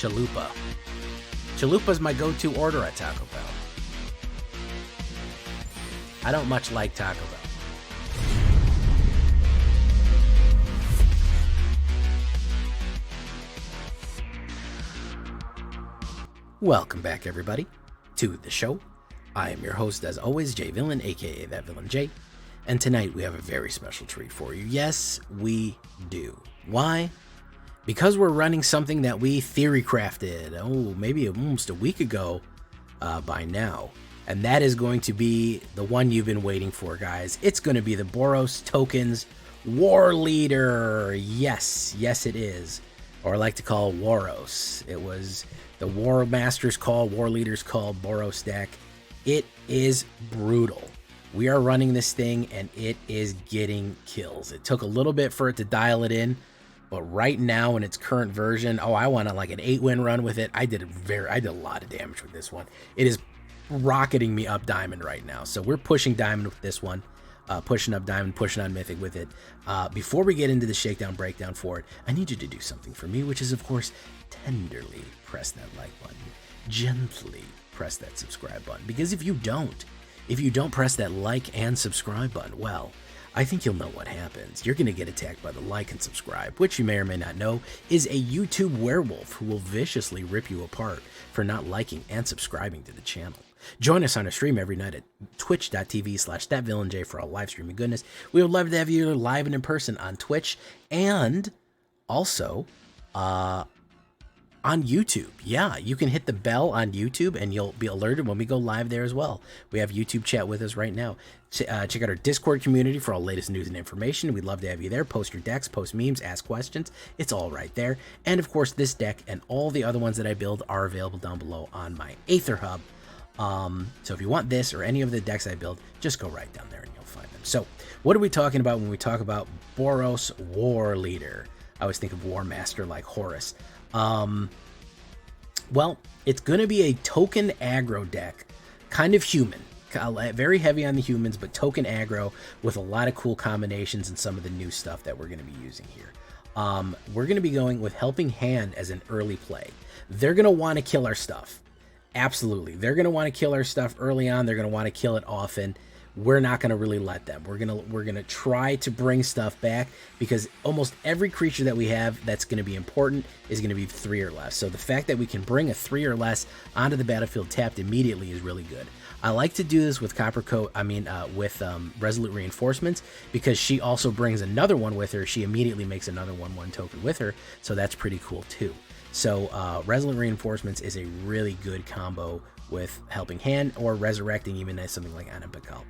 Chalupa. Chalupa's my go-to order at Taco Bell. I don't much like Taco Bell. Welcome back, everybody, to the show. I am your host, as always, Jay Villain, aka That Villain Jay, and tonight we have a very special treat for you. Yes, we do. Why? Because we're running something that we theory crafted, maybe almost a week ago by now, and that is going to be the one you've been waiting for, guys. It's going to be the Boros Tokens Warleader. Yes, it is, or I like to call it Waros. It was the War Master's call, Warleader's call, Boros deck. It is brutal. We are running this thing, and it is getting kills. It took a little bit for it to dial it in, but right now in its current version, I want like an 8-win run with it. I did a lot of damage with this one. It is rocketing me up Diamond right now. So we're pushing Diamond with this one. Pushing up Diamond, pushing on Mythic with it. Before we get into the shakedown breakdown for it, I need you to do something for me, which is, of course, tenderly press that like button, gently press that subscribe button, because if you don't press that like and subscribe button, well, I think you'll know what happens. You're going to get attacked by the like and subscribe, which you may or may not know is a YouTube werewolf who will viciously rip you apart for not liking and subscribing to the channel. Join us on a stream every night at twitch.tv/thatvillainj for all live streaming goodness. We would love to have you live and in person on Twitch, and also on YouTube. Yeah, you can hit the bell on YouTube and you'll be alerted when we go live there as well. We have YouTube chat with us right now. Check out our Discord community for all latest news and information. We'd love to have you there. Post your decks, post memes, ask questions. It's all right there. And of course, this deck and all the other ones that I build are available down below on my AetherHub. So if you want this or any of the decks I build, just go right down there and you'll find them. So what are we talking about when we talk about Boros Warleader? I always think of War Master like Horus. Well, it's going to be a token aggro deck, kind of human, very heavy on the humans, but token aggro with a lot of cool combinations and some of the new stuff that we're going to be using here. We're going to be going with Helping Hand as an early play. They're going to want to kill our stuff. Absolutely. They're going to want to kill our stuff early on. They're going to want to kill it often. We're not going to really let them. We're going to try to bring stuff back, because almost every creature that we have that's going to be important is going to be 3 or less. So the fact that we can bring a 3 or less onto the battlefield tapped immediately is really good. I like to do this with Resolute Reinforcements, because she also brings another one with her. She immediately makes another 1/1 token with her, so that's pretty cool too. So Resolute Reinforcements is a really good combo with Helping Hand, or Resurrecting, even as something like Anapakal.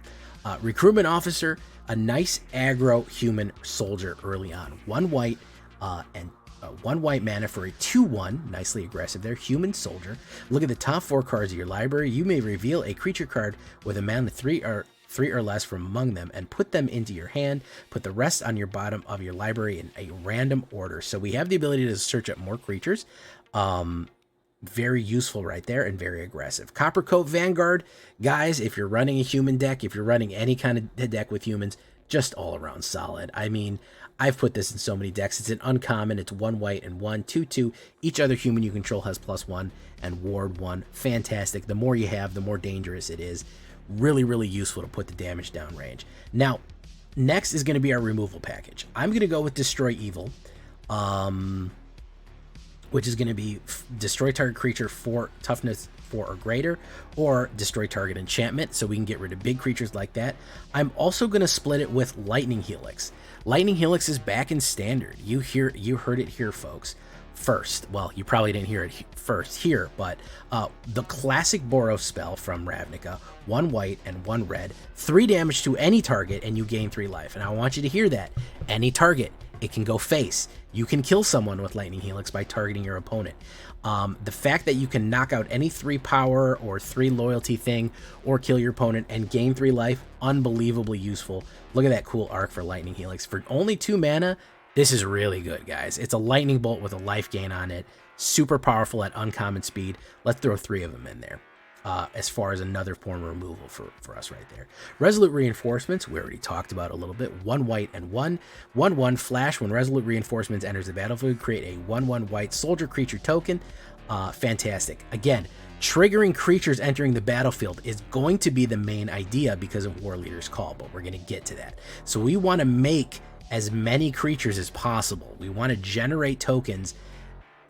Recruitment Officer, a nice aggro human soldier early on. 1 white and 1 white mana for a 2/1, nicely aggressive there, human soldier. Look at the top 4 cards of your library. You may reveal a creature card with a mana 3 or less from among them and put them into your hand. Put the rest on your bottom of your library in a random order. So we have the ability to search up more creatures. Very useful right there, and very aggressive. Coppercoat Vanguard, guys, if you're running a human deck, if you're running any kind of deck with humans, just all around solid. I mean, I've put this in so many decks. It's an uncommon. It's 1 white and 1, 2/2. Each other human you control has +1 and ward 1. Fantastic. The more you have, the more dangerous it is. Really, really useful to put the damage down range. Now, next is going to be our removal package. I'm going to go with Destroy Evil, which is going to be destroy target creature for toughness 4 or greater, or destroy target enchantment, so we can get rid of big creatures like that. I'm also going to split it with Lightning Helix. Lightning Helix is back in standard. You heard it here, folks. First, well, you probably didn't hear it first here, but the classic Boros spell from Ravnica, 1 white and 1 red, 3 damage to any target, and you gain 3 life. And I want you to hear that. Any target. It can go face. You can kill someone with Lightning Helix by targeting your opponent. The fact that you can knock out any 3 power or 3 loyalty thing, or kill your opponent and gain 3 life, unbelievably useful. Look at that cool arc for Lightning Helix. For only 2 mana, this is really good, guys. It's a lightning bolt with a life gain on it. Super powerful at uncommon speed. Let's throw 3 of them in there. As far as another form of removal for us right there. Resolute Reinforcements, we already talked about a little bit. 1 white and 1/1 flash. When Resolute Reinforcements enters the battlefield, create a 1/1 white soldier creature token. Fantastic. Again, triggering creatures entering the battlefield is going to be the main idea because of Warleader's Call, but we're going to get to that. So we want to make as many creatures as possible. We want to generate tokens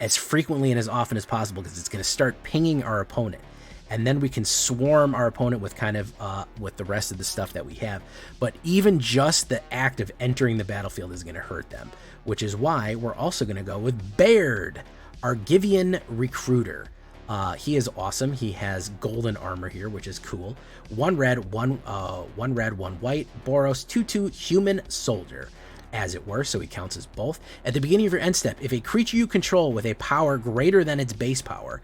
as frequently and as often as possible because it's going to start pinging our opponent. And then we can swarm our opponent with kind of with the rest of the stuff that we have. But even just the act of entering the battlefield is going to hurt them, which is why we're also going to go with Baird, Argivian Recruiter. He is awesome. He has golden armor here, which is cool. 1 red, 1 white, Boros, 2/2 human soldier, as it were, so he counts as both. At the beginning of your end step, if a creature you control with a power greater than its base power,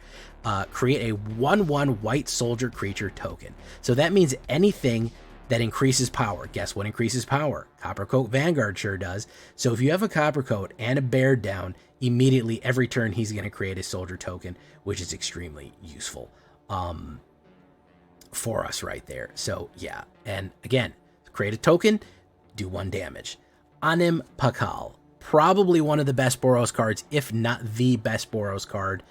create a 1/1 white soldier creature token. So that means anything that increases power. Guess what increases power? Coppercoat Vanguard sure does. So if you have a Coppercoat and a Baird down, immediately every turn he's going to create a soldier token, which is extremely useful for us right there. So yeah, and again, create a token, do 1 damage. Anim Pakal, probably one of the best Boros cards, if not the best Boros card,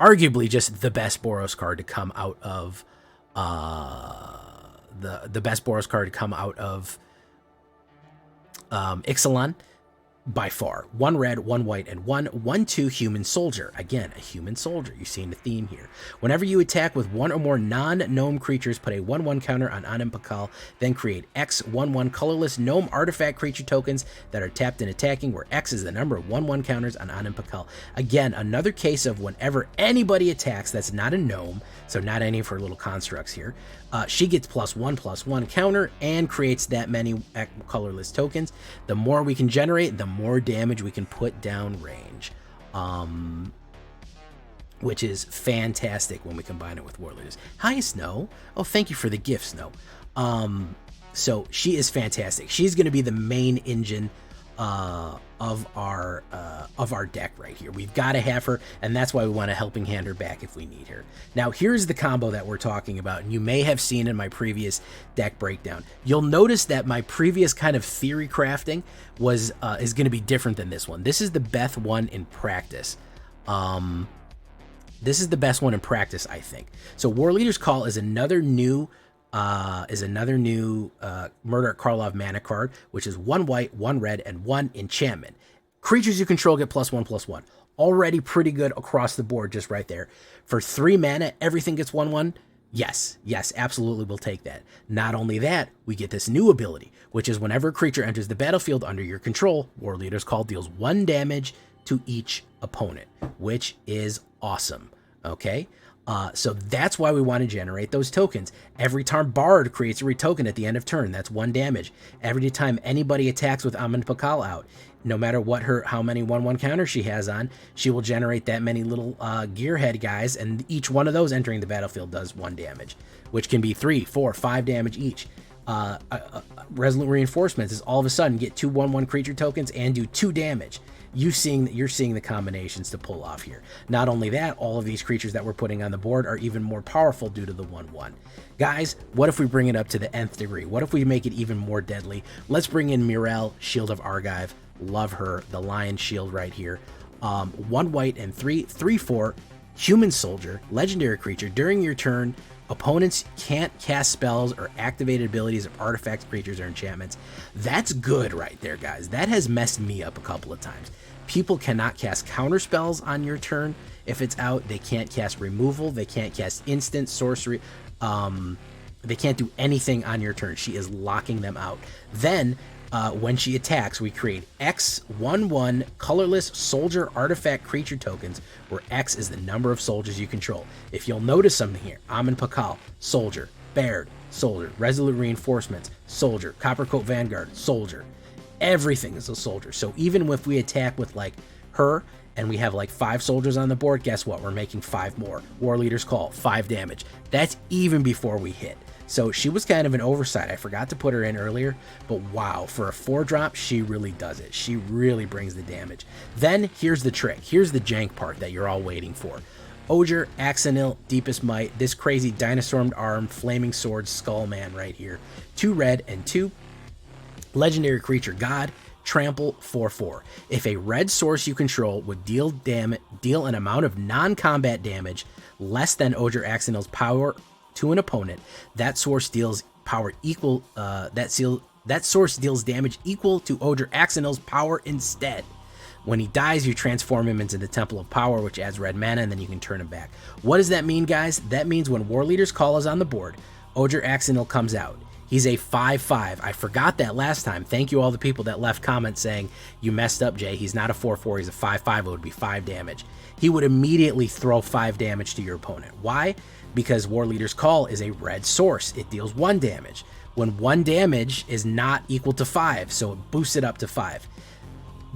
arguably just the best Boros card to come out of the best Boros card to come out of Ixalan by far. 1 red, 1 white, and 1/2 human soldier. Again, a human soldier. You're seeing the theme here. Whenever you attack with 1 or more non-gnome creatures, put a 1/1 counter on Anim Pakal, then create X 1/1 colorless gnome artifact creature tokens that are tapped in attacking, where X is the number of 1/1 counters on Anim Pakal. Again, another case of whenever anybody attacks that's not a gnome, so not any of her little constructs here, she gets +1/+1 counter and creates that many colorless tokens. The more we can generate, the more damage we can put down range, which is fantastic when we combine it with Warleaders. Hi, Snow. Oh, thank you for the gift, Snow. So she is fantastic. She's going to be the main engine of our deck right here. We've got to have her, and that's why we want a helping hand her back if we need her. Now, here's the combo that we're talking about, and you may have seen in my previous deck breakdown. You'll notice that my previous kind of theory crafting was is going to be different than this one. This is the best one in practice. This is the best one in practice, I think. So Warleader's Call is another new Murder at Karlov Manor card, which is 1 white, 1 red, and 1 enchantment. Creatures you control get +1/+1. Already pretty good across the board, just right there. For 3 mana, everything gets 1/1. Yes, absolutely, we'll take that. Not only that, we get this new ability, which is whenever a creature enters the battlefield under your control, Warleader's Call deals 1 damage to each opponent, which is awesome. Okay? So that's why we want to generate those tokens. Every time Bard creates a retoken at the end of turn, that's 1 damage. Every time anybody attacks with Anim Pakal out, no matter how many 1/1 counters she has on, she will generate that many little gearhead guys, and each one of those entering the battlefield does 1 damage, which can be 3, 4, 5 damage each. Resolute Reinforcements is all of a sudden get 2 1/1 creature tokens and do 2 damage. You're seeing the combinations to pull off here. Not only that, all of these creatures that we're putting on the board are even more powerful due to the 1/1. Guys, what if we bring it up to the nth degree? What if we make it even more deadly? Let's bring in Mirel, Shield of Argive. Love her, the Lion Shield right here. 1 white and 3/4 human soldier, legendary creature. During your turn, opponents can't cast spells or activated abilities of artifacts, creatures, or enchantments. That's good right there, guys. That has messed me up a couple of times. People cannot cast counter spells on your turn if it's out. They can't cast removal. They can't cast instant sorcery. They can't do anything on your turn. She is locking them out. Then, when she attacks, we create X 1/1 colorless soldier artifact creature tokens, where X is the number of soldiers you control. If you'll notice something here, Anim Pakal, soldier, Baird, soldier, Resolute Reinforcements, soldier, Coppercoat Vanguard, soldier. Everything is a soldier. So even if we attack with like her and we have like 5 soldiers on the board, guess what? We're making 5 more. Warleader's Call, 5 damage. That's even before we hit. So she was kind of an oversight. I forgot to put her in earlier, but wow, for a 4-drop, she really does it. She really brings the damage. Then here's the trick. Here's the jank part that you're all waiting for. Oger, Axonil, Deepest Might, this crazy dinosaur arm, flaming sword, skull man right here. 2 red and 2 legendary creature god. trample 4/4. If a red source you control would deal an amount of non-combat damage less than Ogre Axonil's power to an opponent, that source deals power equal. That source deals damage equal to Ogre Axonil's power instead. When he dies, you transform him into the Temple of Power, which adds red mana, and then you can turn him back. What does that mean, guys? That means when Warleader's Call is on the board, Ogre Axonil comes out. He's a 5/5. I forgot that last time. Thank you all the people that left comments saying, you messed up, Jay. He's not a 4/4. He's a 5/5. It would be 5 damage. He would immediately throw 5 damage to your opponent. Why? Because Warleader's Call is a red source. It deals 1 damage. When 1 damage is not equal to 5, so it boosts it up to 5.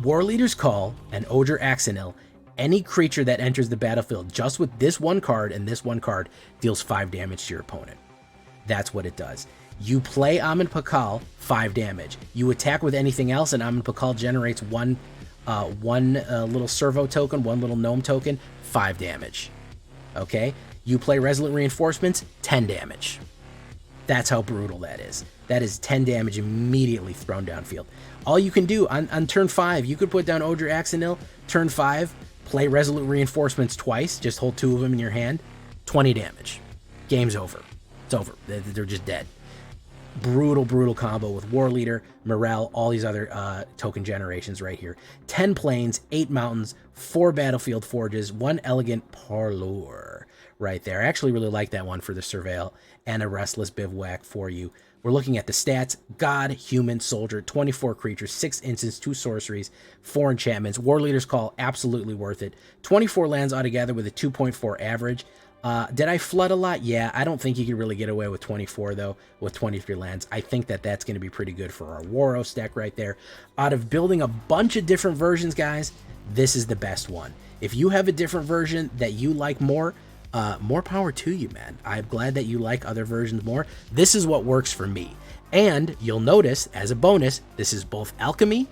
Warleader's Call and Ogre Axonil, any creature that enters the battlefield just with this one card and this one card deals 5 damage to your opponent. That's what it does. You play Amin Pakal, 5 damage. You attack with anything else, and Amin Pakal generates one little servo token, one little gnome token, 5 damage. Okay? You play Resolute Reinforcements, 10 damage. That's how brutal that is. That is 10 damage immediately thrown downfield. All you can do on turn 5, you could put down Ogre Axonil, turn 5, play Resolute Reinforcements twice, just hold 2 of them in your hand, 20 damage. Game's over. It's over. They're just dead. Brutal, brutal combo with Warleader, Morel, all these other token generations right here. 10 plains, 8 mountains, 4 battlefield forges, 1 elegant parlour right there. I actually really like that one for the Surveil and a Restless Bivouac for you. We're looking at the stats. God, Human, Soldier, 24 creatures, 6 instants, 2 sorceries, 4 enchantments. Warleader's Call, absolutely worth it. 24 lands altogether with a 2.4 average. Did I flood a lot? Yeah, I don't think you could really get away with 24, though, with 23 lands. I think that that's going to be pretty good for our Waros deck right there. Out of building a bunch of different versions, guys, this is the best one. If you have a different version that you like more power to you, man. I'm glad that you like other versions more. This is what works for me. And you'll notice, as a bonus, this is both Alchemy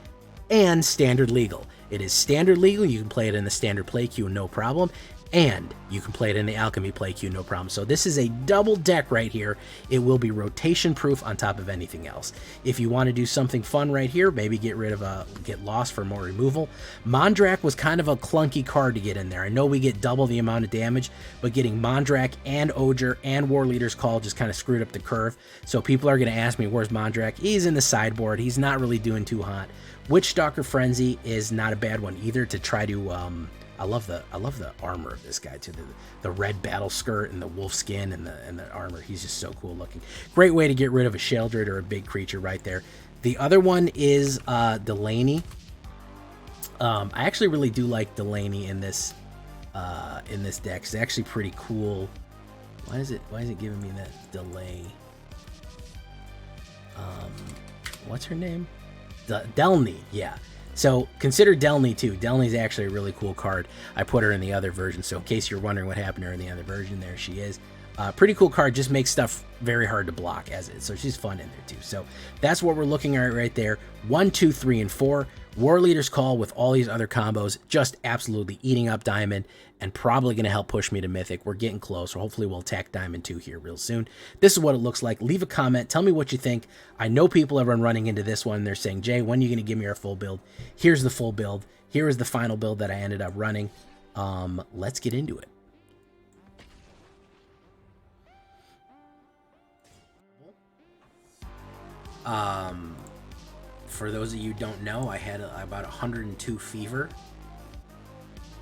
and Standard Legal. It is Standard Legal. You can play it in the Standard play queue, no problem. And you can play it in the Alchemy play queue, no problem. So this is a double deck right here. It will be rotation proof on top of anything else. If you want to do something fun right here, maybe get lost for more removal. Mondrak was kind of a clunky card to get in there. I know we get double the amount of damage, but getting Mondrak and Ogre and Warleader's Call just kind of screwed up the curve. So people are going to ask me, where's Mondrak? He's in the sideboard. He's not really doing too hot. Witchstalker Frenzy is not a bad one either to try to... I love the armor of this guy too. The red battle skirt and the wolf skin and the armor. He's just so cool looking. Great way to get rid of a Sheldred or a big creature right there. The other one is Villainy. I actually really do like Villainy in this deck. It's actually pretty cool. Why is it giving me that delay? What's her name? Delny. Yeah. So consider Villainy too. Villainy is actually a really cool card. I put her in the other version, so in case you're wondering what happened to her in the other version, there she is. Pretty cool card, just makes stuff very hard to block as is, so she's fun in there too. So that's what we're looking at right there. 1, 2, 3, and 4. Warleader's Call with all these other combos, just absolutely eating up Diamond and probably going to help push me to Mythic. We're getting close, so hopefully we'll attack Diamond 2 here real soon. This is what it looks like. Leave a comment. Tell me what you think. I know people have been running into this one. They're saying, Jay, when are you going to give me our full build? Here's the full build. Here is the final build that I ended up running. Let's get into it. For those of you who don't know, I had about 102 fever.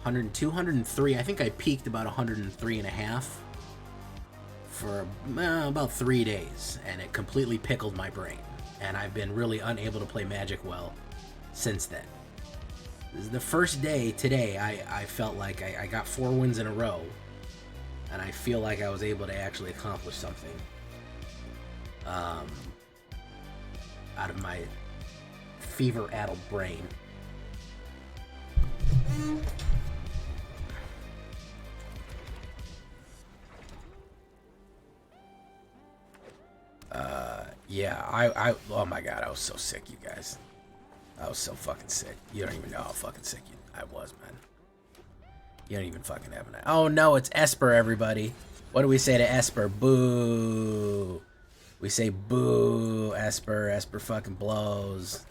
102, 103. I think I peaked about 103 and a half for about 3 days, and it completely pickled my brain. And I've been really unable to play Magic well since then. This is the first day today I felt like I got 4 wins in a row, and I feel like I was able to actually accomplish something out of my fever-addled brain. Yeah, oh my god, I was so sick, you guys. I was so fucking sick. You don't even know how fucking sick I was, man. You don't even fucking have an... Oh no, it's Esper, everybody. What do we say to Esper? Boo. We say boo, Esper. Esper fucking blows.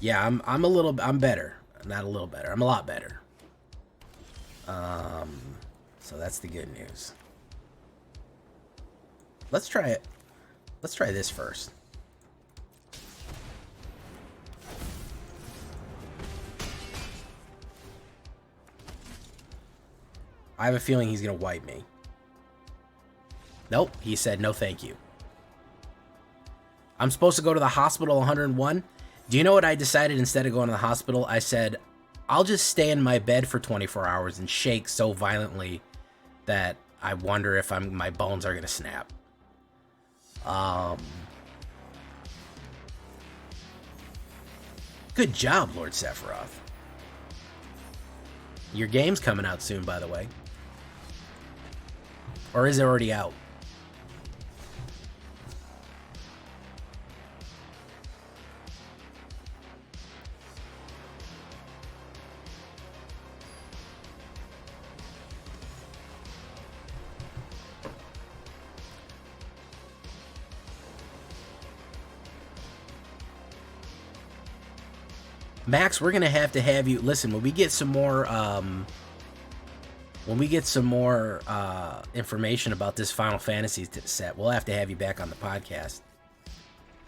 Yeah, I'm better. Not a little better. I'm a lot better. So that's the good news. Let's try it. Let's try this first. I have a feeling he's gonna wipe me. Nope, he said no thank you. I'm supposed to go to the hospital 101. Do you know what I decided instead of going to the hospital? I said, I'll just stay in my bed for 24 hours and shake so violently that I wonder if my bones are going to snap. Good job, Lord Sephiroth. Your game's coming out soon, by the way. Or is it already out? Max, we're gonna have to have you listen when we get some more information about this Final Fantasy set. We'll have to have you back on the podcast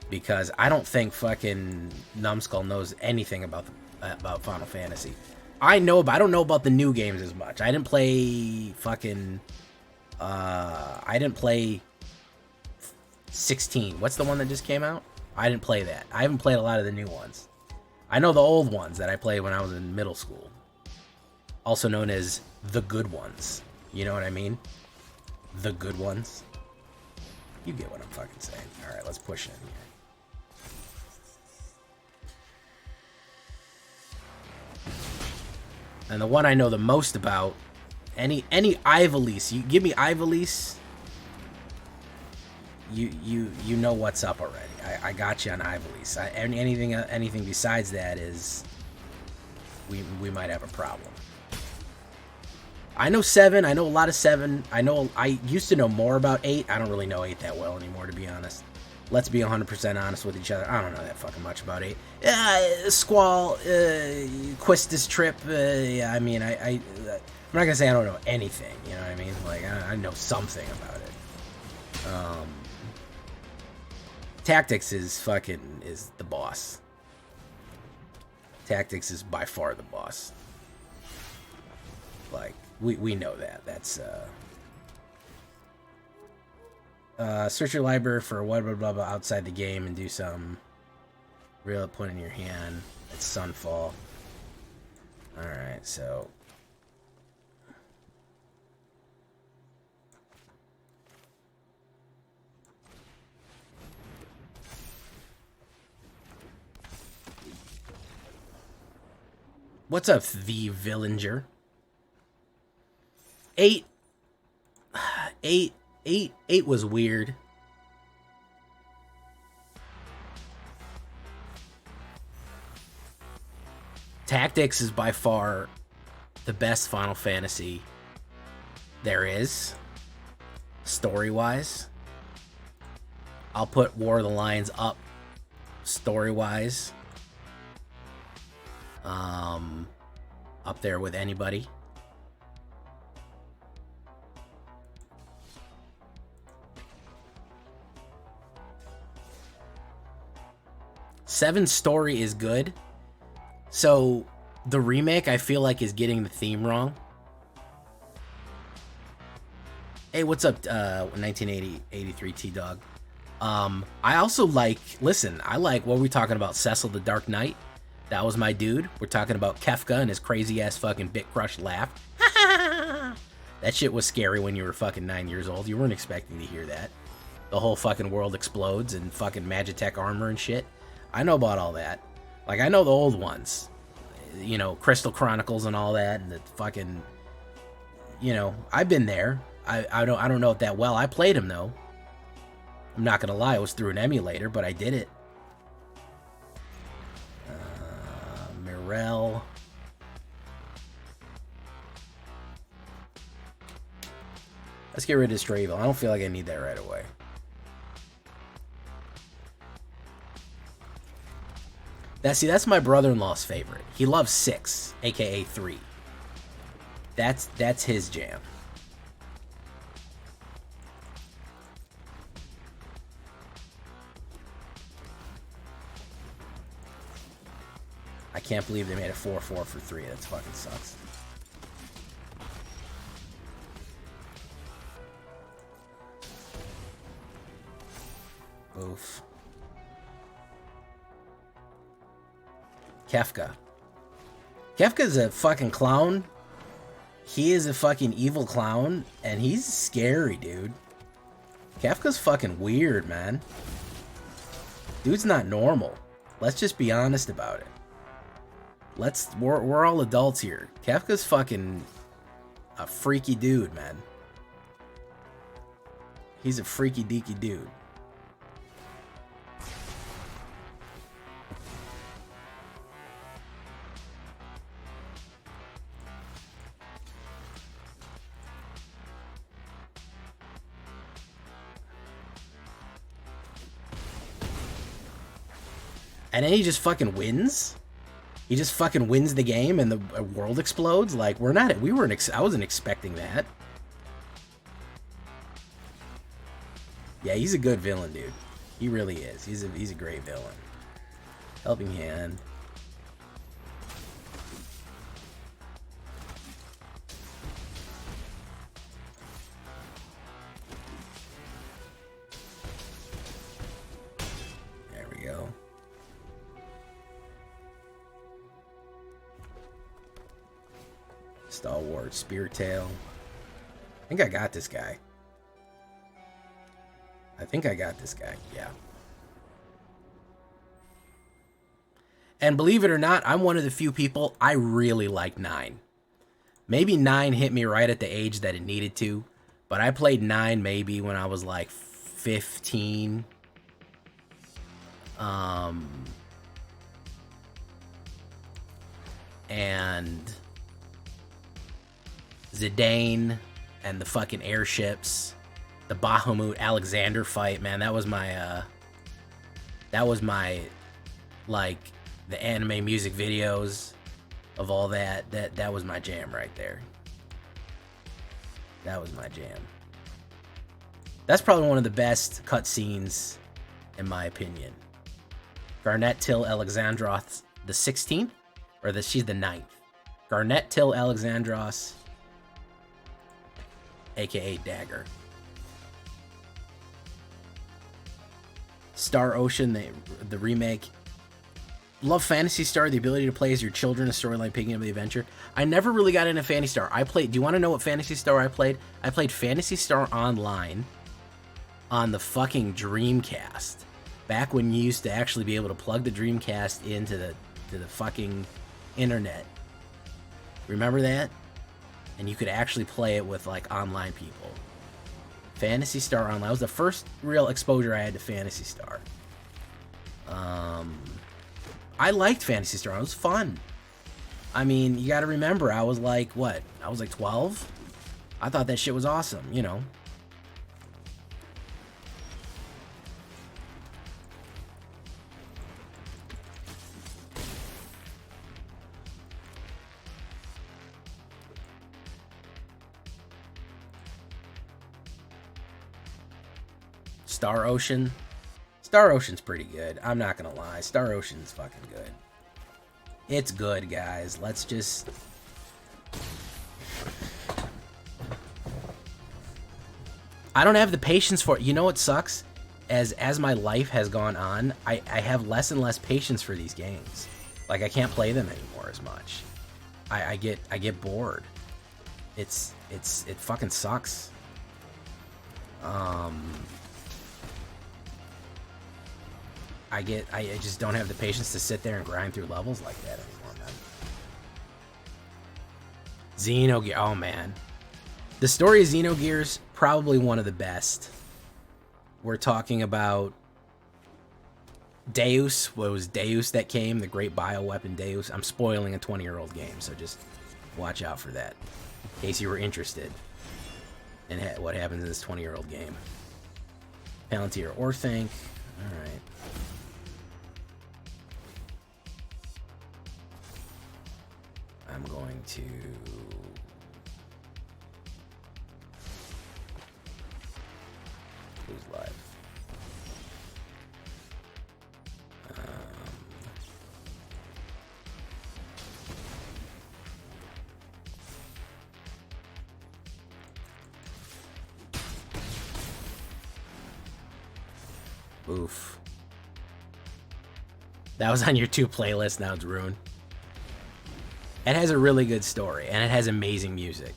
because I don't think fucking Numbskull knows anything about Final Fantasy. I know, but I don't know about the new games as much. I didn't play fucking I didn't play 16. What's the one that just came out? I didn't play that. I haven't played a lot of the new ones. I know the old ones that I played when I was in middle school. Also known as the good ones. You know what I mean? The good ones. You get what I'm fucking saying. Alright, let's push in here. And the one I know the most about, any Ivalice. You give me Ivalice, you know what's up already. I got you on Ivalice. Anything besides that is we might have a problem. I know 7. I know a lot of 7. I used to know more about 8. I don't really know 8 that well anymore, to be honest. Let's be 100% honest with each other. I don't know that fucking much about 8. Squall, Quistis Trip. I mean, I'm not gonna say I don't know anything. You know what I mean? Like I know something about it. Tactics is the boss. Tactics is by far the boss. Like, we know that. That's, search your library for what blah blah blah outside the game and do some real point in your hand. It's Sunfall. Alright, so... What's up, the Villager? 8 was weird. Tactics is by far the best Final Fantasy there is, story-wise. I'll put War of the Lions up, story-wise. Up there with anybody. Seven's story is good. So the remake, I feel like, is getting the theme wrong. Hey, what's up, 1983 T-Dog? I also like, listen, I like, what were we talking about? Cecil the Dark Knight? That was my dude. We're talking about Kefka and his crazy-ass fucking Bit Crush laugh. That shit was scary when you were fucking 9 years old. You weren't expecting to hear that. The whole fucking world explodes and fucking Magitech armor and shit. I know about all that. Like, I know the old ones. You know, Crystal Chronicles and all that, and the fucking... You know, I've been there. I don't know it that well. I played them, though. I'm not gonna lie, it was through an emulator, but I did it. Mirel. Let's get rid of Stravel. I don't feel like I need that right away. That's my brother-in-law's favorite. He loves 6, aka 3. That's his jam. I can't believe they made a 4-4 for 3. That fucking sucks. Oof. Kefka. Kefka's a fucking clown. He is a fucking evil clown, and he's scary, dude. Kefka's fucking weird, man. Dude's not normal. Let's just be honest about it. We're all adults here. Kefka's fucking a freaky dude, man. He's a freaky deaky dude. And then he just fucking wins. He just fucking wins the game, and the world explodes. Like I wasn't expecting that. Yeah, he's a good villain, dude. He really is. He's a great villain. Helping Hand. There we go. Stalwart, Spear Tail. I think I got this guy. Yeah. And believe it or not, I'm one of the few people, I really like 9. Maybe 9 hit me right at the age that it needed to, but I played 9 maybe when I was like 15. And Zidane and the fucking airships, the Bahamut Alexander fight, man, that was my like the anime music videos of all that was my jam right there. That was my jam. That's probably one of the best cutscenes in my opinion. Garnet Till Alexandros the 16th, or she's the 9th. Garnet Till Alexandros, aka Dagger. Star Ocean, the remake. Love Phantasy Star, the ability to play as your children, a storyline picking up the adventure. I never really got into Phantasy Star. Do you want to know what Phantasy Star I played? I played Phantasy Star Online on the fucking Dreamcast. Back when you used to actually be able to plug the Dreamcast into the fucking internet. Remember that? And you could actually play it with like online people. Phantasy Star Online was the first real exposure I had to Phantasy Star. I liked Phantasy Star. It was fun. I mean, you got to remember, I was like, what? I was like 12? I thought that shit was awesome, you know. Star Ocean. Star Ocean's pretty good. I'm not gonna lie. Star Ocean's fucking good. It's good, guys. Let's just... I don't have the patience for it. You know what sucks? As my life has gone on, I have less and less patience for these games. Like, I can't play them anymore as much. I get bored. It fucking sucks. I just don't have the patience to sit there and grind through levels like that anymore, man. Xenogears, oh man. The story of Xenogears, probably one of the best. We're talking about Deus. What was Deus that came? The great bioweapon Deus. I'm spoiling a 20-year-old game, so just watch out for that. In case you were interested in what happens in this 20-year-old game. Palantir Orthanc. Alright. I'm going to... Who's live? Oof. That was on your 2 playlists, now it's ruined. It has a really good story, and it has amazing music.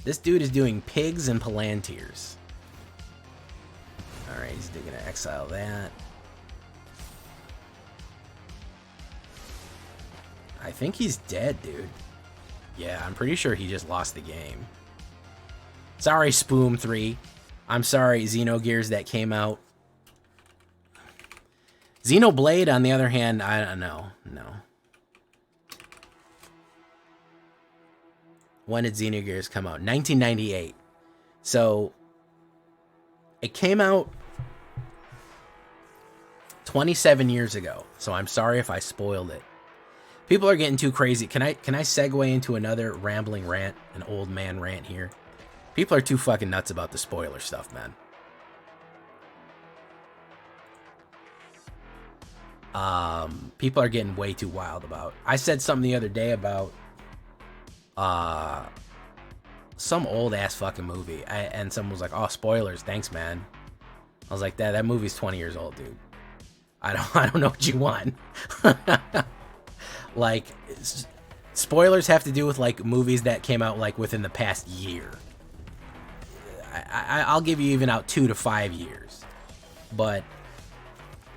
This dude is doing pigs and palantirs. Alright, he's gonna exile that. I think he's dead, dude. Yeah, I'm pretty sure he just lost the game. Sorry, Spoom 3. I'm sorry, Xenogears that came out. Xenoblade, on the other hand, I don't know. No. When did Xenogears come out? 1998. So, it came out 27 years ago. So I'm sorry if I spoiled it. People are getting too crazy. Can I segue into another rambling rant, an old man rant here? People are too fucking nuts about the spoiler stuff, man. People are getting way too wild about. I said something the other day about some old ass fucking movie, and someone was like, "Oh, spoilers, thanks, man." I was like, "That movie's 20 years old, dude. I don't know what you want." Like, spoilers have to do with like movies that came out like within the past year. I'll give you even out 2 to 5 years, but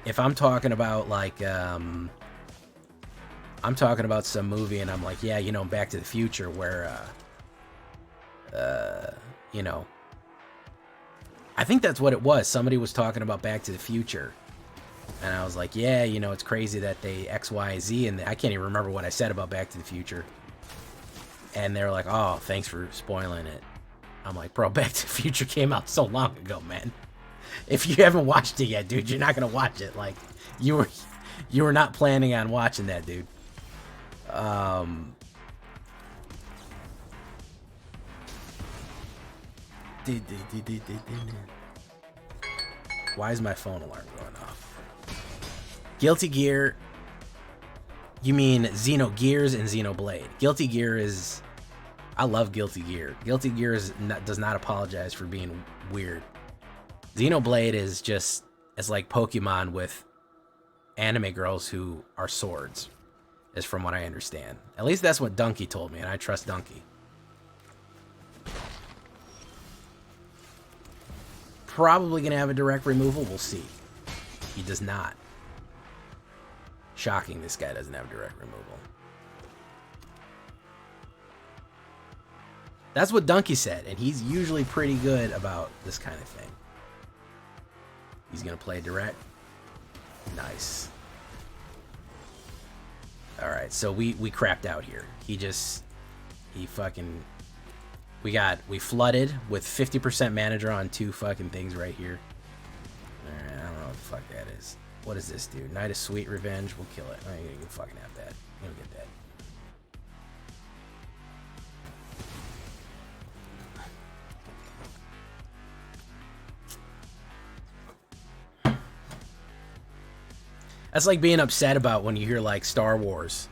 if I'm talking about like I'm talking about some movie and I'm like, yeah, you know, Back to the Future, where you know, I think that's what it was. Somebody was talking about Back to the Future, and I was like, yeah, you know, it's crazy that they X, Y, Z, and I can't even remember what I said about Back to the Future. And they're like, oh, thanks for spoiling it. I'm like, bro, Back to the Future came out so long ago, man. If you haven't watched it yet, dude, you're not gonna watch it. Like, you were not planning on watching that, dude. Why is my phone alarm going off? Guilty Gear. You mean Xenogears and Xenoblade. Guilty Gear is... I love Guilty Gear. Guilty Gear does not apologize for being weird. Xenoblade is just... It's like Pokemon with anime girls who are swords, is from what I understand. At least that's what Donkey told me, and I trust Donkey. Probably going to have a direct removal. We'll see. He does not. Shocking, this guy doesn't have direct removal. That's what Donkey said, and he's usually pretty good about this kind of thing. He's going to play direct. Nice. Alright, so we crapped out here. He fucking... We flooded with 50% mana draw on 2 fucking things right here. Alright, I don't know what the fuck that is. What is this, dude? Night of Sweet Revenge. We'll kill it. I ain't gonna fucking have that. You don't get that. That's like being upset about when you hear like Star Wars.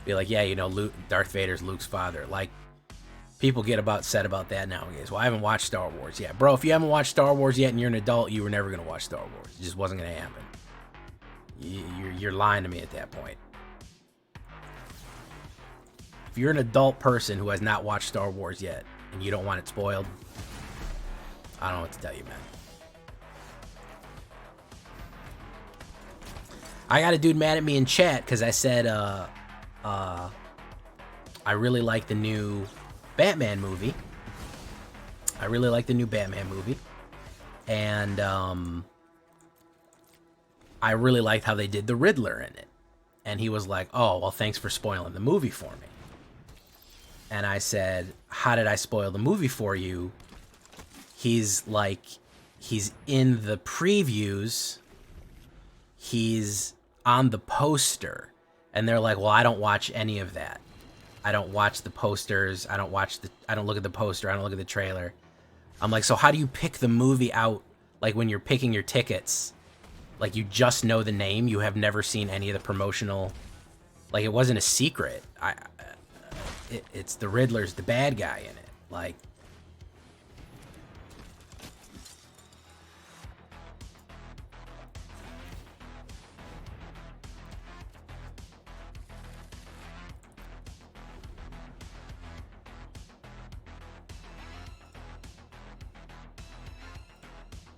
Be like, yeah, you know, Darth Vader's Luke's father. Like, people get upset about that nowadays. Well, I haven't watched Star Wars yet. Bro, if you haven't watched Star Wars yet and you're an adult, you were never going to watch Star Wars. It just wasn't going to happen. You're lying to me at that point. If you're an adult person who has not watched Star Wars yet and you don't want it spoiled, I don't know what to tell you, man. I got a dude mad at me in chat because I said I really like the new Batman movie. And I really liked how they did the Riddler in it. And he was like, oh, well, thanks for spoiling the movie for me. And I said, how did I spoil the movie for you? He's in the previews. He's on the poster. And they're like, well, I don't watch any of that. I don't watch the posters. I don't look at the poster. I don't look at the trailer. I'm like, so how do you pick the movie out? Like when you're picking your tickets, like you just know the name. You have never seen any of the promotional. Like it wasn't a secret. It's the Riddler's the bad guy in it. Like.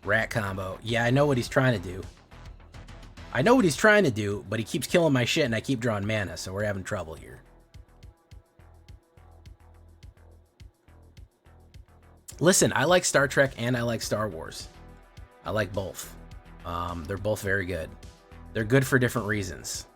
Rat combo. Yeah, I know what he's trying to do. I know what he's trying to do, but he keeps killing my shit and I keep drawing mana, so we're having trouble here. Listen, I like Star Trek and I like Star Wars. I like both. They're both very good. They're good for different reasons.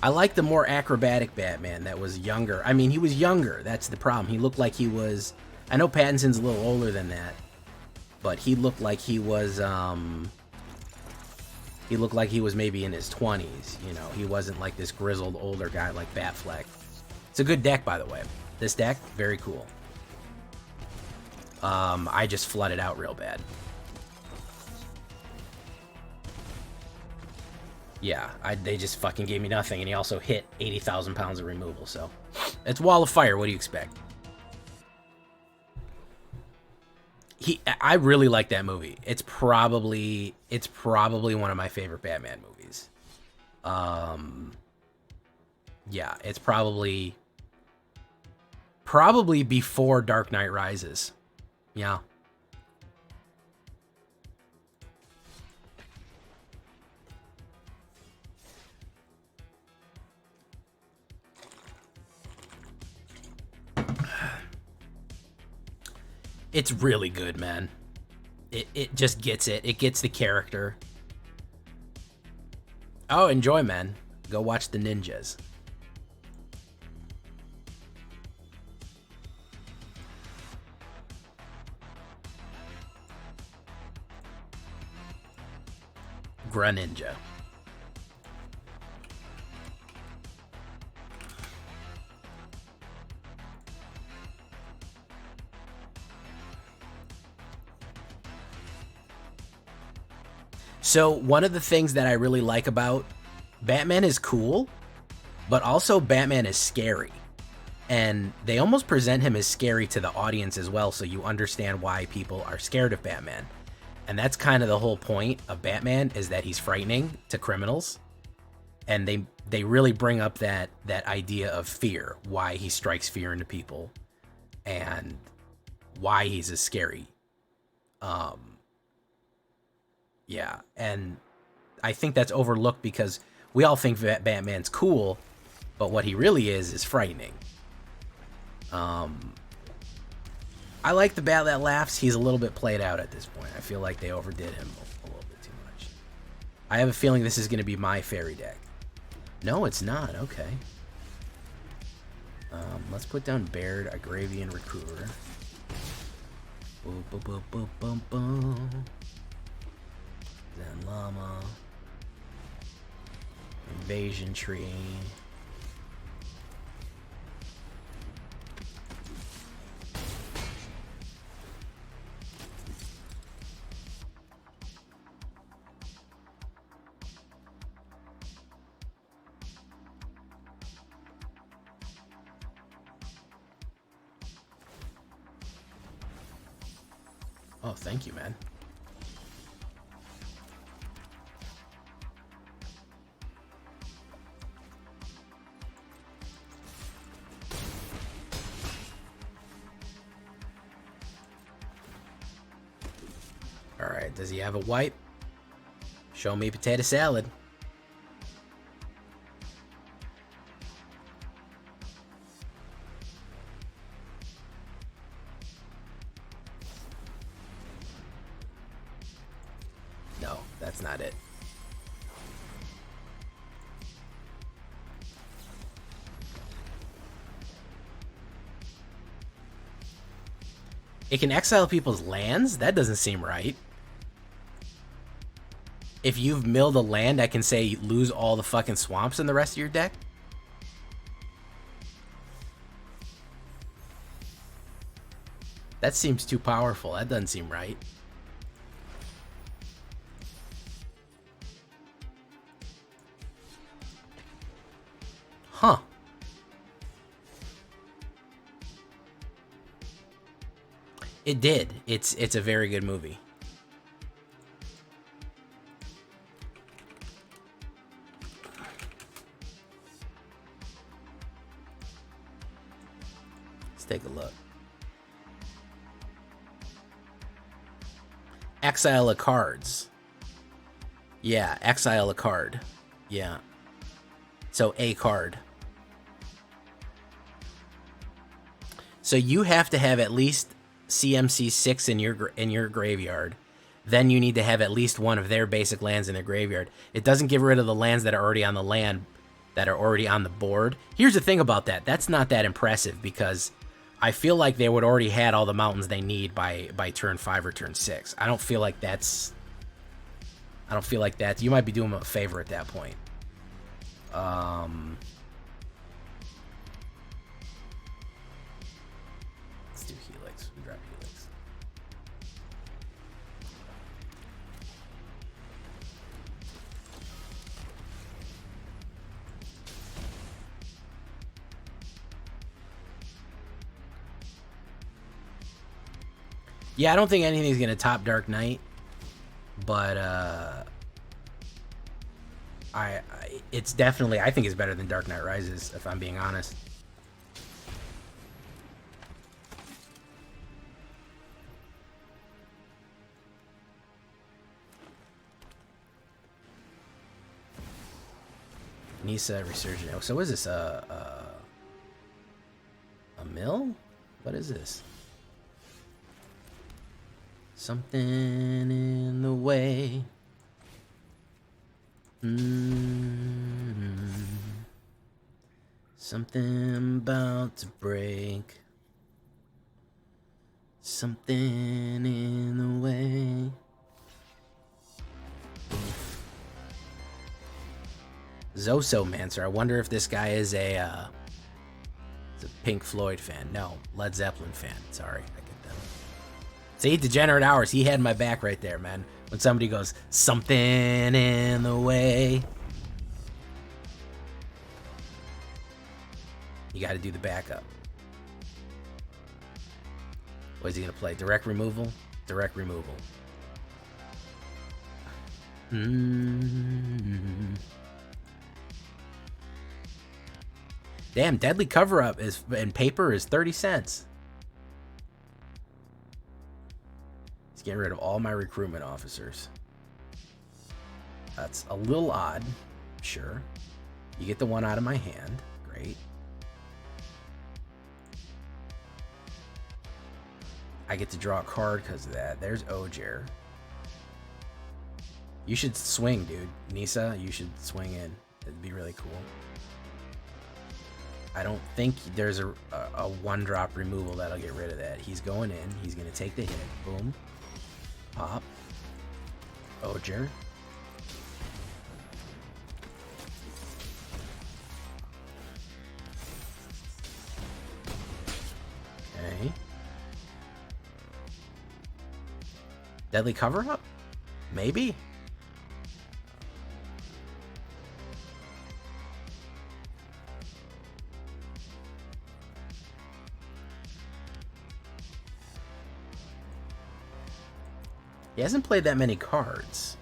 I like the more acrobatic Batman that was younger. I mean, he was younger. That's the problem. He looked like he was... I know Pattinson's a little older than that, but he looked like he was... he looked like he was maybe in his 20s, you know? He wasn't like this grizzled older guy like Batfleck. It's a good deck, by the way. This deck, very cool. I just flooded out real bad. Yeah, they just fucking gave me nothing, and he also hit 80,000 pounds of removal, so... It's Wall of Fire, what do you expect? I really like that movie. It's probably one of my favorite Batman movies. Yeah, it's probably before Dark Knight Rises. Yeah. It's really good, man. It just gets it. It gets the character. Oh, enjoy, man. Go watch the ninjas. Greninja. So one of the things that I really like about Batman is cool, but also Batman is scary. And they almost present him as scary to the audience as well, so you understand why people are scared of Batman. And that's kind of the whole point of Batman, is that he's frightening to criminals. And they really bring up that idea of fear, why he strikes fear into people, and why he's a scary. Yeah, and I think that's overlooked because we all think that Batman's cool, but what he really is frightening. I like the Bat That Laughs. He's a little bit played out at this point. I feel like they overdid him a little bit too much. I have a feeling this is going to be my fairy deck. No, it's not. Okay. Let's put down Baird, Agravian Recruiter. Boom, boom, boom, boom, boom, boom. Then Llama. Invasion Tree. Oh, thank you, man. All right, does he have a wipe? Show me potato salad. that's not it. It can exile people's lands? That doesn't seem right. If you've milled a land, I can say lose all the fucking swamps in the rest of your deck? That seems too powerful. That doesn't seem right. Huh. It did. It's a very good movie. Let's take a look. Exile a cards. Yeah, exile a card. Yeah. So a card. So you have to have at least CMC 6 in your graveyard. Then you need to have at least one of their basic lands in their graveyard. It doesn't get rid of the lands that are already on the land, that are already on the board. Here's the thing about that. That's not that impressive because I feel like they would already had all the mountains they need by turn 5 or turn 6. I don't feel like that's... You might be doing them a favor at that point. Let's do Helix. We drop Helix. Yeah, I don't think anything's gonna top Dark Knight, but it's definitely, I think it's better than Dark Knight Rises, if I'm being honest. Nisa Resurgent. So what is this? A mill? What is this? Something in the way. Something about to break. Something in the way. Zosomancer. I wonder if this guy is a Pink Floyd fan. No, Led Zeppelin fan. Sorry, I get them. See, Degenerate Hours. He had my back right there, man. When somebody goes, something in the way. You got to do the backup. What is he going to play? Direct removal? Direct removal. Damn, Deadly Cover-Up is in paper is 30 cents. He's getting rid of all my recruitment officers. That's a little odd. Sure. You get the one out of my hand. Great. I get to draw a card because of that. There's Ojer. You should swing, dude. Nisa, you should swing in. It'd be really cool. I don't think there's a one-drop removal that'll get rid of that. He's going in. He's going to take the hit. Boom. Pop. Ojer. Okay. Deadly Cover-Up? Maybe? He hasn't played that many cards.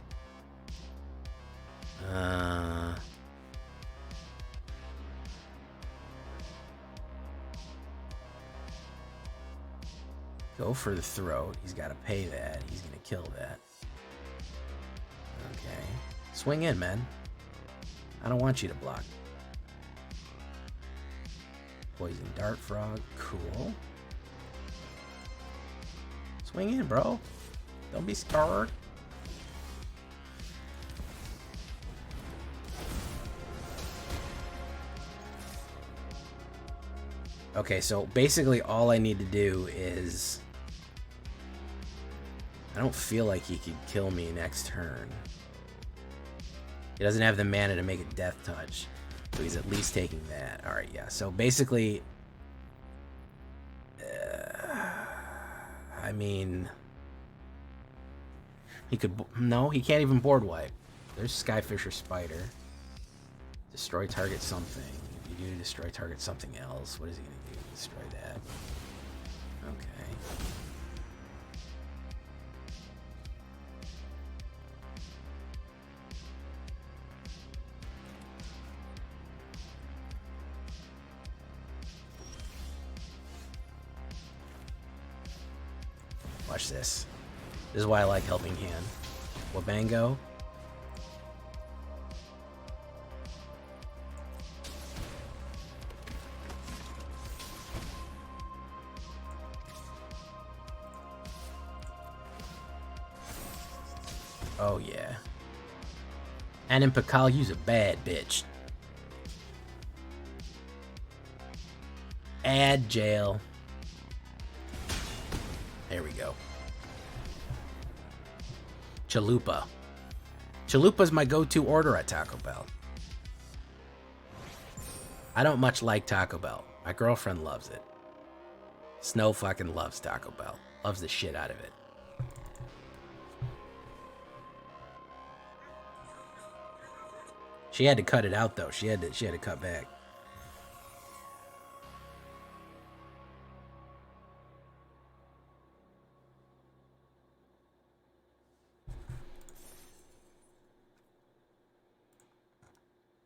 Go for the throat. He's got to pay that. He's going to kill that. Okay. Swing in, man. I don't want you to block. Poison Dart Frog. Cool. Swing in, bro. Don't be scared. Okay, so basically all I need to do is... I don't feel like he could kill me next turn. He doesn't have the mana to make a death touch. So he's at least taking that. Alright, yeah. So basically... I mean... He could... No, he can't even board wipe. There's Skyfisher Spider. Destroy target something. If you do destroy target something else, what is he going to do? Destroy that. Okay. Watch this. This is why I like Helping Hand. Wabango. Oh, yeah. And in Pakal, you's a bad bitch. Add jail. There we go. Chalupa. Chalupa's my go-to order at Taco Bell. I don't much like Taco Bell. My girlfriend loves it. Snow fucking loves Taco Bell. Loves the shit out of it. She had to cut it out though. She had to cut back.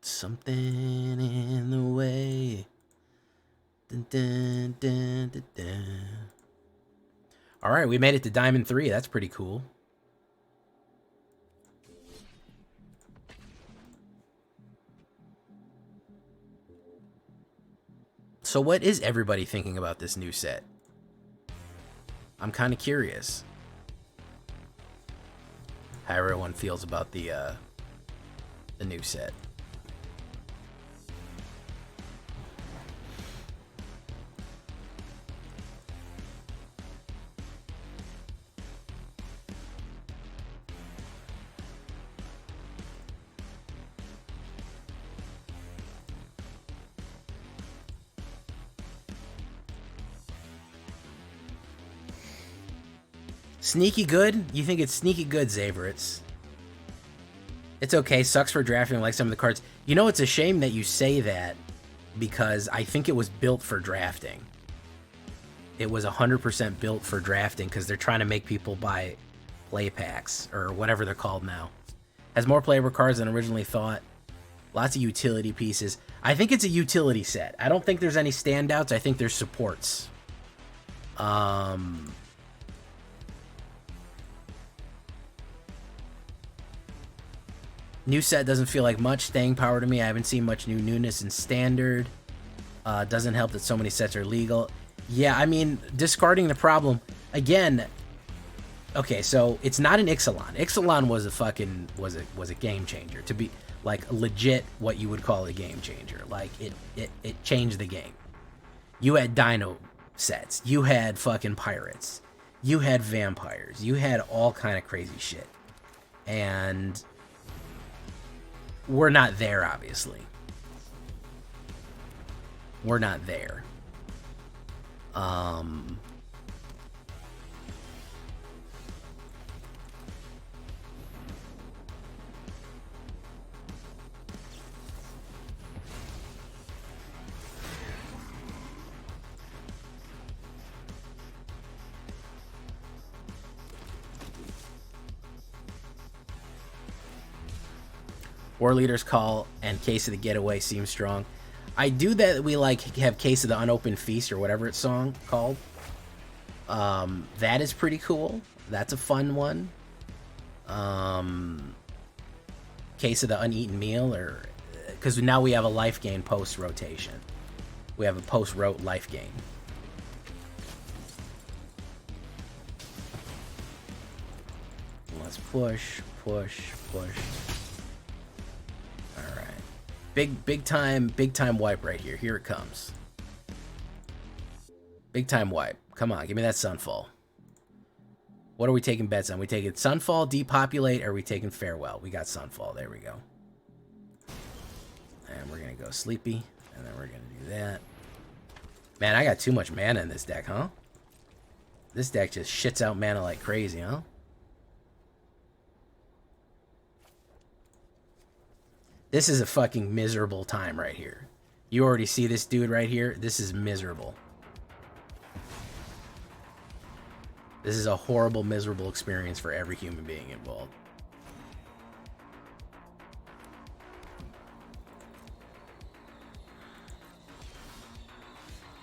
Something in the way. Dun, dun, dun, dun, dun. All right, we made it to Diamond 3. That's pretty cool. So what is everybody thinking about this new set? I'm kind of curious how everyone feels about the new set. Sneaky good? You think it's sneaky good, Zaver? It's okay. Sucks for drafting like some of the cards. You know, it's a shame that you say that because I think it was built for drafting. It was 100% built for drafting because they're trying to make people buy play packs or whatever they're called now. Has more playable cards than originally thought. Lots of utility pieces. I think it's a utility set. I don't think there's any standouts. I think there's supports. New set doesn't feel like much staying power to me. I haven't seen much new newness in standard. Doesn't help that so many sets are legal. Yeah, I mean, discarding the problem again. Okay, so it's not an Ixalan. Ixalan was a fucking was a game changer. To be like legit, what you would call a game changer. Like it changed the game. You had dino sets. You had fucking pirates. You had vampires. You had all kind of crazy shit. And we're not there, obviously. We're not there. Warleader's Call and Case of the Getaway seem strong. I do that. We like have Case of the Unopened Feast or whatever it's song called. That is pretty cool. That's a fun one. Case of the Uneaten Meal, or because now we have a life gain post rotation. We have a post rote life gain. Let's push. Big time wipe right here. Here it comes. Big time wipe. Come on, give me that Sunfall. What are we taking bets on? We taking Sunfall, Depopulate, or are we taking Farewell? We got Sunfall. There we go. And we're going to go Sleepy. And then we're going to do that. Man, I got too much mana in this deck, huh? This deck just shits out mana like crazy, huh? This is a fucking miserable time right here. You already see this dude right here? This is miserable. This is a horrible, miserable experience for every human being involved.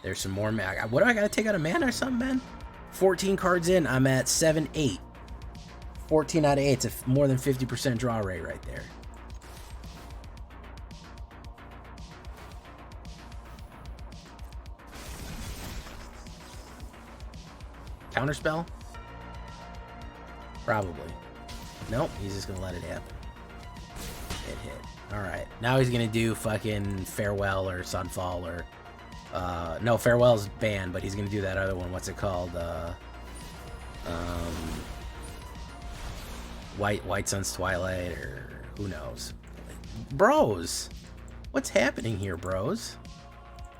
There's some more mana. What do I gotta take out of mana or something, man? 14 cards in, I'm at 7-8. 14 out of 8. It's a more than 50% draw rate right there. Counterspell? Probably. Nope, he's just gonna let it happen. It hit. Alright, now he's gonna do fucking Farewell or Sunfall or... no, Farewell's banned, but he's gonna do that other one. What's it called? White Sun's Twilight, or who knows? Bros! What's happening here, bros?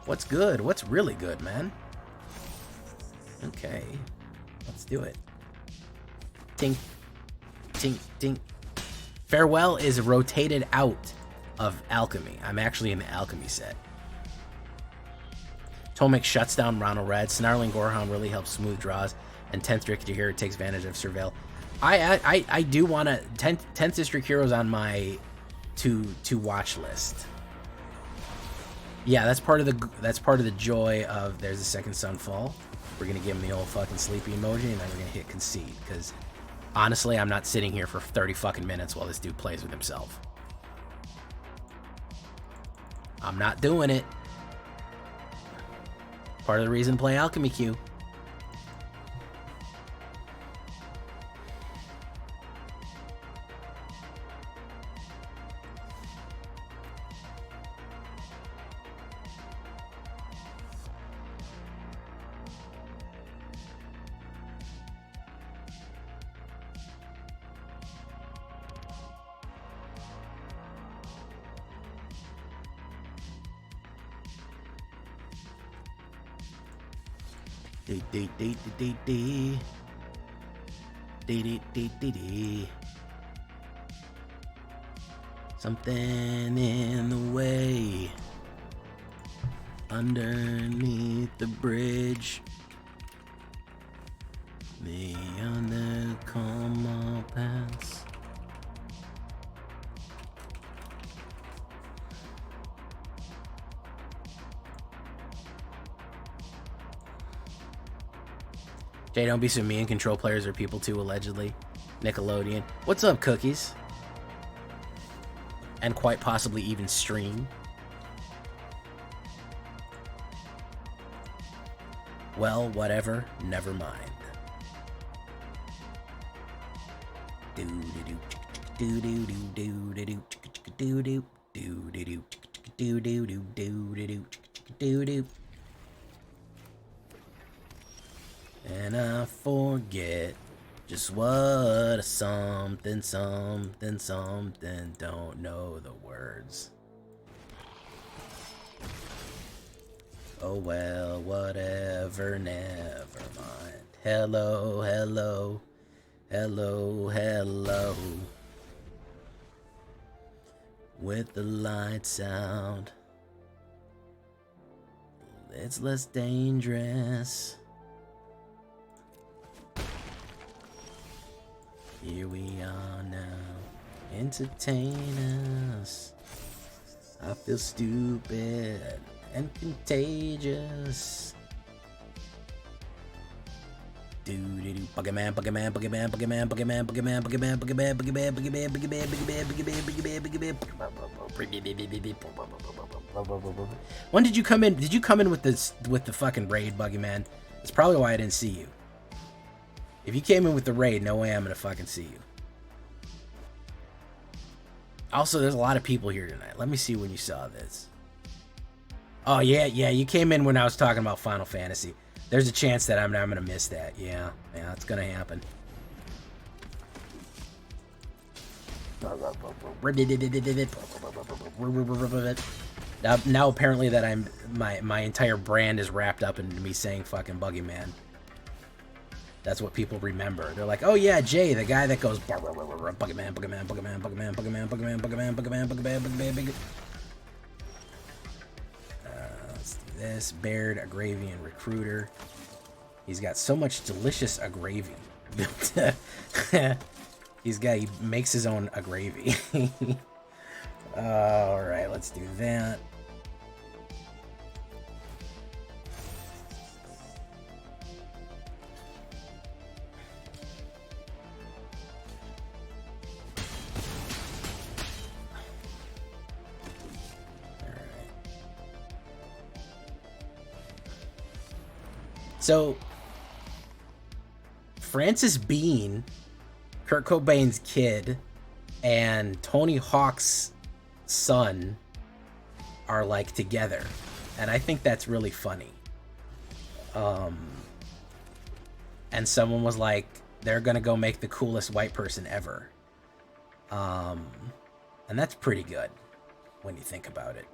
What's good? What's really good, man? Okay. Let's do it. Tink. Tink, tink. Farewell is rotated out of Alchemy. I'm actually in the Alchemy set. Tomek shuts down Mono Red. Snarling Gorehound really helps smooth draws. And 10th District Hero takes advantage of Surveil. I do want to... 10th District Heroes on my to watch list. Yeah, that's part of the joy of there's a second Sunfall. We're gonna give him the old fucking sleepy emoji, and then we're gonna hit concede. Because honestly, I'm not sitting here for 30 fucking minutes while this dude plays with himself. I'm not doing it. Part of the reason to play Alchemy Q. Something in the way underneath the bridge. The undercover pass. Jay, don't be so mean. Control players are people too, allegedly. Nickelodeon. What's up, Cookies? And quite possibly even Stream. Well, whatever. Never mind. And I forget just what a something, don't know the words. Oh well, whatever, never mind. Hello, hello, hello, hello. With the lights out, it's less dangerous. Here we are now, entertain us. I feel stupid and contagious. Doo-doo-doo, Buggerman, Buggerman, Buggerman, Buggerman, Buggerman, Buggerman, Buggerman, Buggerman, Buggerman, Buggerman, Buggerman, Buggerman, Buggerman. When did you come in? Did you come in with the fucking raid, Buggerman? That's probably why I didn't see you. If you came in with the raid, no way I'm gonna fucking see you. Also, there's a lot of people here tonight. Let me see when you saw this. Oh, yeah, you came in when I was talking about Final Fantasy. There's a chance that I'm gonna miss that. Yeah, it's gonna happen. Now apparently that my entire brand is wrapped up into me saying fucking Boogeyman. That's what people remember. They're like, oh yeah, Jay, the guy that goes Boogeyman, Boogeyman, Boogeyman, Boogeyman, Boogeyman, Boogeyman, Boogeyman, Boogeyman, Boogeyman. Let's do this. Baird, Agravian Recruiter. He's got so much delicious agravy. He makes his own agravy. All right, let's do that. So, Francis Bean, Kurt Cobain's kid, and Tony Hawk's son are like together, and I think that's really funny. And someone was like, they're gonna go make the coolest white person ever. And that's pretty good when you think about it.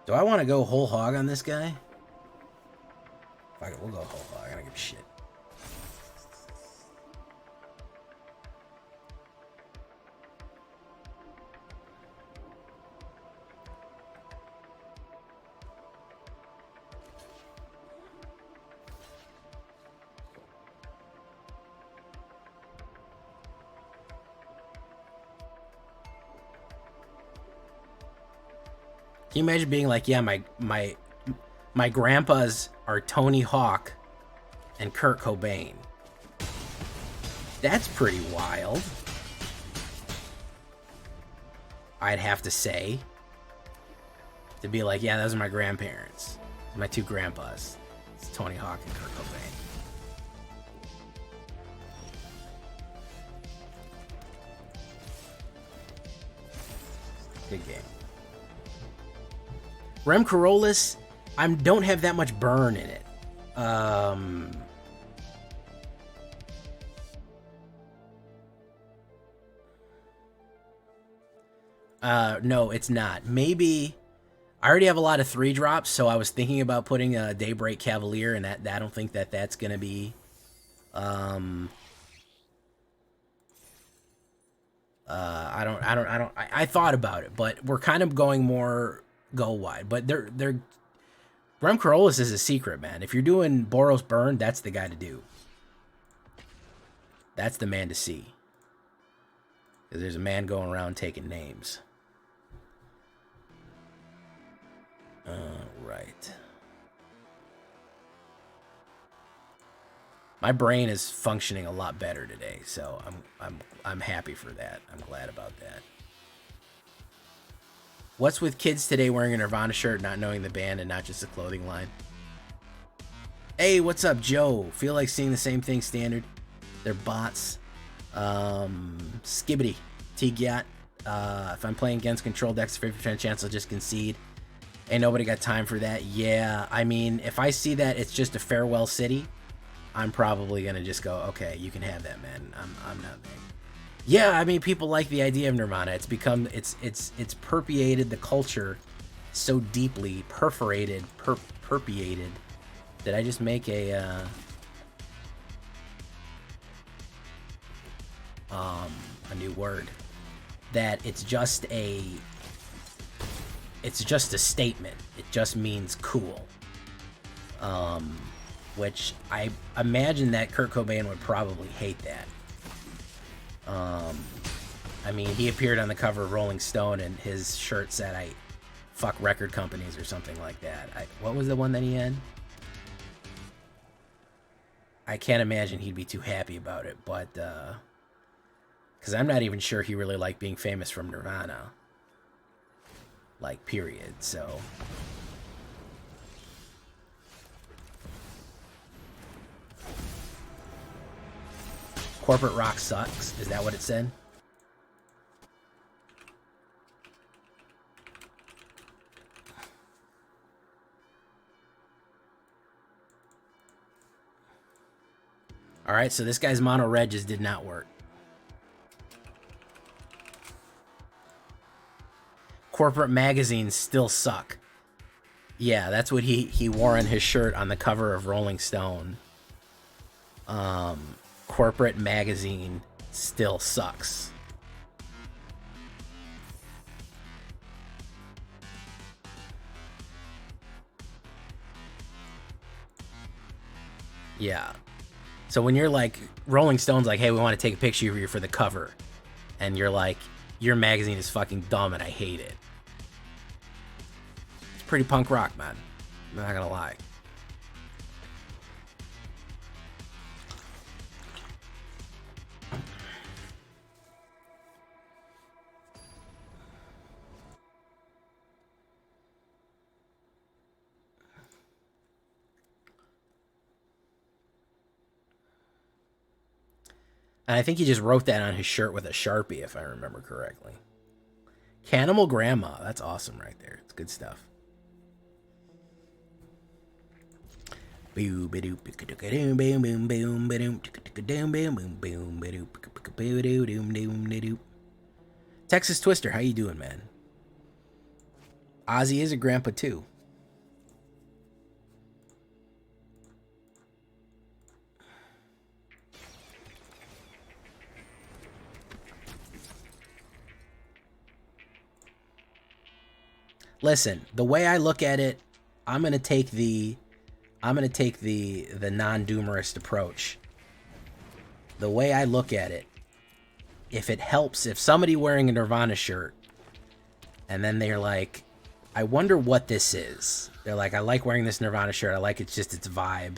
Do I want to go whole hog on this guy? Fuck it, we'll go whole hog. I don't give a shit. Can you imagine being like, yeah, my grandpas are Tony Hawk and Kurt Cobain? That's pretty wild, I'd have to say. To be like, yeah, those are my grandparents. My two grandpas. It's Tony Hawk and Kurt Cobain. Good game. Rem Corollas, I don't have that much burn in it. No, it's not. Maybe I already have a lot of 3-drops, so I was thinking about putting a Daybreak Cavalier, and that I don't think that's gonna be. I thought about it, but we're kind of going more go wide. But they're Rem Corollas is a secret, man. If you're doing Boros Burn, that's the guy to do. That's the man to see. Because there's a man going around taking names. Right. My brain is functioning a lot better today, so I'm happy for that. I'm glad about that. What's with kids today wearing a Nirvana shirt, not knowing the band, and not just a clothing line? Hey, what's up, Joe? Feel like seeing the same thing standard. They're bots. Skibbity. T-Gyat. If I'm playing against control decks, 50% chance I'll just concede. Ain't nobody got time for that. Yeah, I mean, if I see that it's just a farewell city, I'm probably gonna just go, okay, you can have that, man. I'm not big. Yeah, I mean, people like the idea of Nirvana. It's become, it's permeated the culture so deeply, perforated, permeated. Did I just make a new word? That it's just a statement. It just means cool. Which I imagine that Kurt Cobain would probably hate that. I mean, he appeared on the cover of Rolling Stone, and his shirt said, "I fuck record companies" or something like that. What was the one that he had? I can't imagine he'd be too happy about it, but because I'm not even sure he really liked being famous from Nirvana. Like, period. So. Corporate rock sucks. Is that what it said? Alright, so this guy's mono red just did not work. Corporate magazines still suck. Yeah, that's what he wore on his shirt on the cover of Rolling Stone. Corporate magazine still sucks. Yeah. So when you're like, Rolling Stone's like, hey, we want to take a picture of you for the cover. And you're like, your magazine is fucking dumb and I hate it. It's pretty punk rock, man. I'm not gonna lie. And I think he just wrote that on his shirt with a Sharpie, if I remember correctly. Cannibal Grandma. That's awesome right there. It's good stuff. Texas Twister, how you doing, man? Ozzy is a grandpa, too. Listen, the way I look at it, I'm gonna take the non-doomerist approach. The way I look at it, if it helps, if somebody wearing a Nirvana shirt, and then they're like, I wonder what this is. They're like, I like wearing this Nirvana shirt. I like it's just its vibe.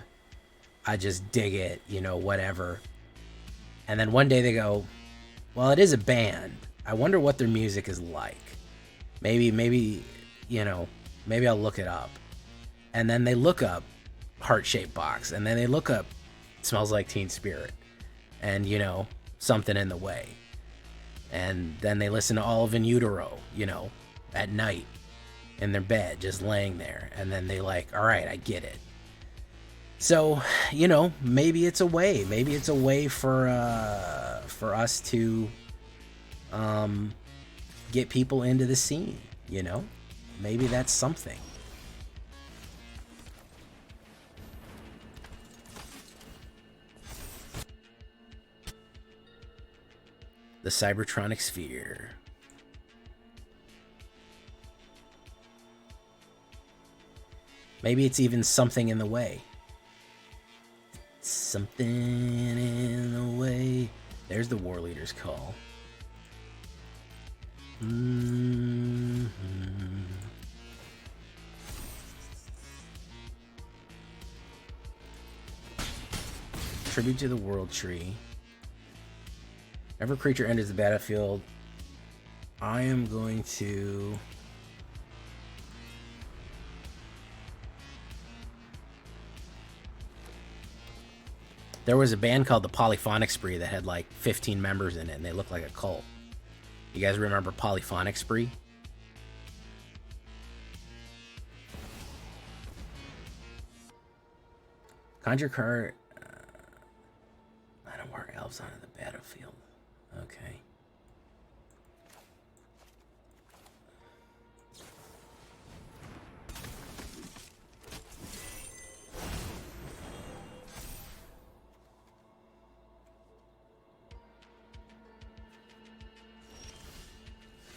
I just dig it, you know, whatever. And then one day they go, well, it is a band. I wonder what their music is like. Maybe, you know, maybe I'll look it up. And then they look up Heart-Shaped Box, and then they look up Smells Like Teen Spirit, and, you know, Something in the Way. And then they listen to All in Utero, you know, at night in their bed, just laying there. And then they like, all right, I get it. So, you know, maybe it's a way. Maybe it's a way for us to get people into the scene, you know? Maybe that's something. The Cybertronic Sphere. Maybe it's even something in the way. Something in the way. There's the Warleader's call. Tribute to the World Tree. Whenever a creature enters the battlefield, I am going to... There was a band called the Polyphonic Spree that had like 15 members in it, and they looked like a cult. You guys remember Polyphonic Spree? Conjure card. I don't work elves onto the battlefield. Okay.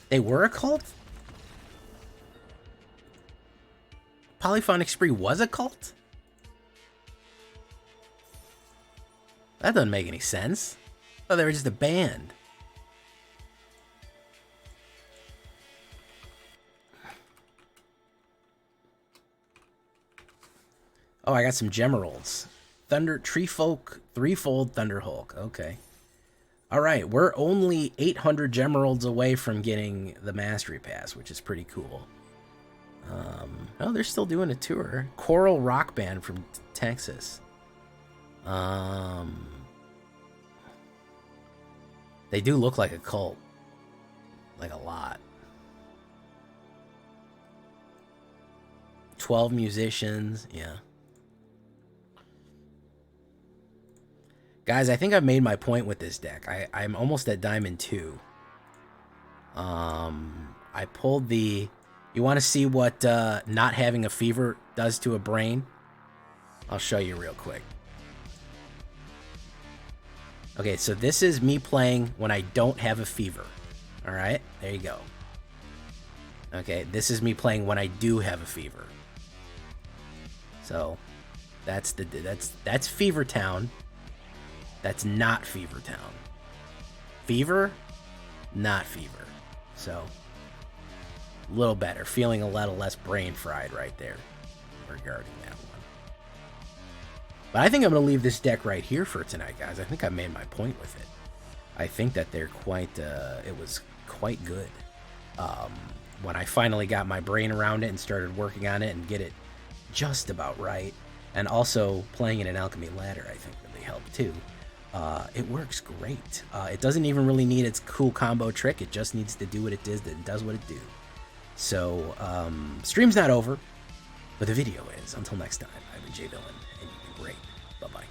They were a cult? Polyphonic Spree was a cult? That doesn't make any sense. Oh, they were just a band. Oh, I got some Gemeralds. Thunder Tree Folk, Threefold Thunder Hulk. Okay. All right, we're only 800 Gemeralds away from getting the Mastery Pass, which is pretty cool. Oh, they're still doing a tour. Choral Rock Band from Texas. They do look like a cult. Like a lot. 12 musicians, yeah. Guys, I think I've made my point with this deck. I'm almost at Diamond 2. I pulled the... You want to see what not having a fever does to a brain? I'll show you real quick. Okay, so this is me playing when I don't have a fever. All right, there you go. Okay, this is me playing when I do have a fever. So that's Fever Town. That's not Fever Town. Fever, not fever. So a little better, feeling a little less brain fried right there regarding that one. But I think I'm going to leave this deck right here for tonight, guys. I think I made my point with it. I think that they're quite, it was quite good. When I finally got my brain around it and started working on it and get it just about right, and also playing in an Alchemy ladder, I think really helped too. It works great. It doesn't even really need its cool combo trick. It just needs to do what it does. It does what it do. So, stream's not over, but the video is. Until next time, I've been J Villain, and you've been great. Bye-bye.